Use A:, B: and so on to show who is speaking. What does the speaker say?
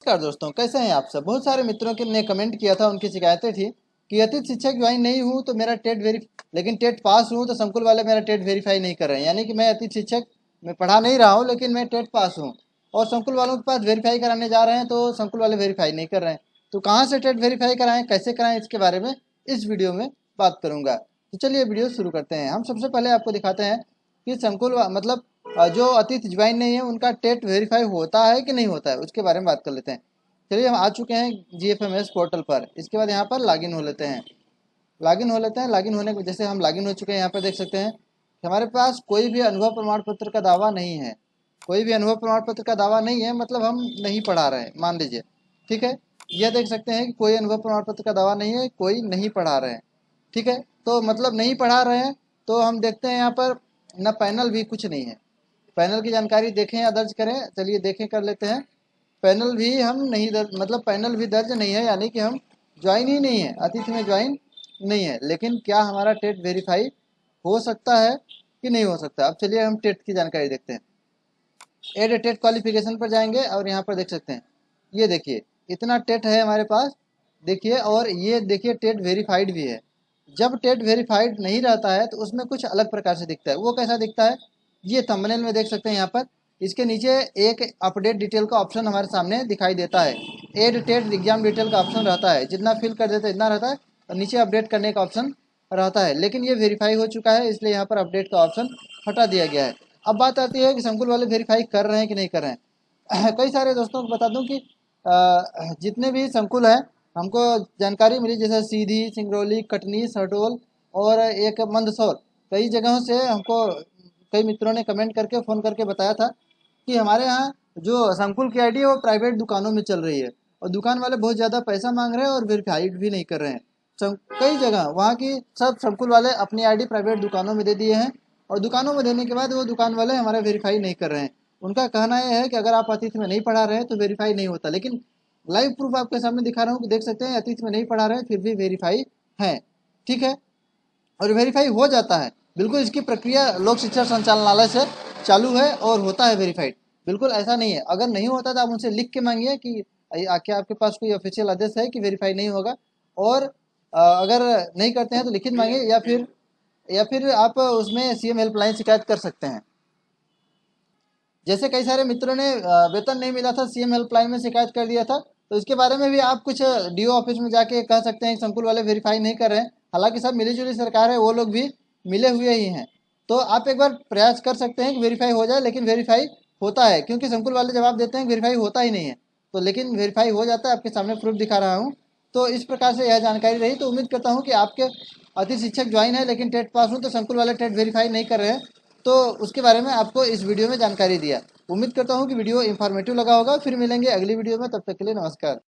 A: नमस्कार दोस्तों, कैसे हैं आप सब। बहुत सारे मित्रों के ने कमेंट किया था, उनकी शिकायतें थी कि अतिथि शिक्षक ज्वाइन नहीं हूँ तो मेरा टेट लेकिन टेट पास हूँ तो संकुल वाले मेरा टेट वेरीफाई नहीं कर रहे हैं। यानी कि मैं अतिथि शिक्षक में पढ़ा नहीं रहा हूँ लेकिन मैं टेट पास हूँ और संकुल वालों के पास वेरीफाई कराने जा रहे हैं तो संकुल वाले वेरीफाई नहीं कर रहे हैं। तो कहाँ से टेट वेरीफाई कराएं, कैसे कराएं, इसके बारे में इस वीडियो में बात करूँगा। तो चलिए वीडियो शुरू करते हैं। हम सबसे पहले आपको दिखाते हैं कि संकुल मतलब जो अतिथि ज्वाइन नहीं है उनका टेट वेरीफाई होता है कि नहीं होता है, उसके बारे में बात कर लेते हैं। चलिए हम आ चुके हैं GFMS पोर्टल पर। इसके बाद यहाँ पर लॉगिन हो लेते हैं। लॉगिन होने को जैसे हम लॉगिन हो चुके हैं, यहाँ पर देख सकते हैं कि हमारे पास कोई भी अनुभव प्रमाण पत्र का दावा नहीं है। कोई भी अनुभव प्रमाण पत्र का दावा नहीं है मतलब हम नहीं पढ़ा रहे हैं, मान लीजिए। ठीक है, यह देख सकते हैं कि कोई अनुभव प्रमाण पत्र का दावा नहीं है, कोई नहीं पढ़ा रहे हैं। ठीक है, तो मतलब नहीं पढ़ा रहे हैं तो हम देखते हैं यहाँ पर न पैनल भी कुछ नहीं है। पैनल की जानकारी देखें या दर्ज करें, चलिए देखें कर लेते हैं। पैनल भी हम नहीं मतलब पैनल भी दर्ज नहीं है, यानी कि हम ज्वाइन ही नहीं है, अतिथि में ज्वाइन नहीं है। लेकिन क्या हमारा टेट वेरीफाई हो सकता है कि नहीं हो सकता। अब चलिए हम टेट की जानकारी देखते हैं। एड टेट क्वालिफिकेशन पर जाएंगे और यहाँ पर देख सकते हैं, ये देखिए इतना टेट है हमारे पास, देखिए। और ये देखिए टेट वेरीफाइड भी है। जब टेट वेरीफाइड नहीं रहता है तो उसमें कुछ अलग प्रकार से दिखता है। वो कैसा दिखता है, ये थंबनेल में देख सकते हैं। यहाँ पर इसके नीचे एक अपडेट डिटेल का ऑप्शन हमारे सामने दिखाई देता है। एड टेट एग्जाम डिटेल का ऑप्शन रहता है, जितना फिल कर देते हैं इतना रहता है और नीचे अपडेट करने का ऑप्शन रहता है। लेकिन ये वेरीफाई हो चुका है, इसलिए यहाँ पर अपडेट का ऑप्शन हटा दिया गया है। अब बात आती है कि संकुल वाले वेरीफाई कर रहे हैं कि नहीं कर रहे हैं। कई सारे दोस्तों को बता दूं कि जितने भी संकुल हैं हमको जानकारी मिली, जैसे सीधी, सिंगरौली, कटनी, शहडोल और एक मंदसौर, कई जगहों से हमको कई मित्रों ने कमेंट करके फ़ोन करके बताया था कि हमारे यहाँ जो संकुल की आईडी है वो प्राइवेट दुकानों में चल रही है और दुकान वाले बहुत ज़्यादा पैसा मांग रहे हैं और वेरीफाइड भी नहीं कर रहे हैं। कई जगह वहाँ की सब संकुल वाले अपनी आईडी प्राइवेट दुकानों में दे दिए हैं और दुकानों में देने के बाद वो दुकान वाले हमारा वेरीफाई नहीं कर रहे हैं। उनका कहना यह है कि अगर आप अतिथि में नहीं पढ़ा रहे हैं तो वेरीफाई नहीं होता। लेकिन लाइव प्रूफ आपके सामने दिखा रहा हूँ कि देख सकते हैं अतिथि में नहीं पढ़ा रहे हैं फिर भी वेरीफाई है। ठीक है, और वेरीफाई हो जाता है। बिल्कुल इसकी प्रक्रिया लोक शिक्षा संचालनालय से चालू है और होता है वेरीफाइड। बिल्कुल ऐसा नहीं है, अगर नहीं होता तो आप उनसे लिख के मांगिए कि क्या आपके पास कोई ऑफिशियल आदेश है कि वेरीफाई नहीं होगा। और अगर नहीं करते हैं तो लिखित मांगिए या फिर आप उसमें CM हेल्पलाइन शिकायत कर सकते हैं। जैसे कई सारे मित्रों ने वेतन नहीं मिला था, CM हेल्पलाइन में शिकायत कर दिया था, तो इसके बारे में भी आप कुछ DO ऑफिस में जाके कह सकते हैं संकुल वाले वेरीफाई नहीं कर रहे हैं। हालांकि सब मिली जुली सरकार है, वो लोग भी मिले हुए ही हैं। तो आप एक बार प्रयास कर सकते हैं कि वेरीफाई हो जाए, लेकिन वेरीफाई होता है क्योंकि संकुल वाले जवाब देते हैं वेरीफाई होता ही नहीं है। तो लेकिन वेरीफाई हो जाता है, आपके सामने प्रूफ दिखा रहा हूँ। तो इस प्रकार से यह जानकारी रही। तो उम्मीद करता हूँ कि आपके अतिथि शिक्षक ज्वाइन है लेकिन टेट पास हूँ तो संकुल वाले टेट वेरीफाई नहीं कर रहे हैं, तो उसके बारे में आपको इस वीडियो में जानकारी दिया। उम्मीद करता हूँ कि वीडियो इन्फॉर्मेटिव लगा होगा। फिर मिलेंगे अगली वीडियो में, तब तक के लिए नमस्कार।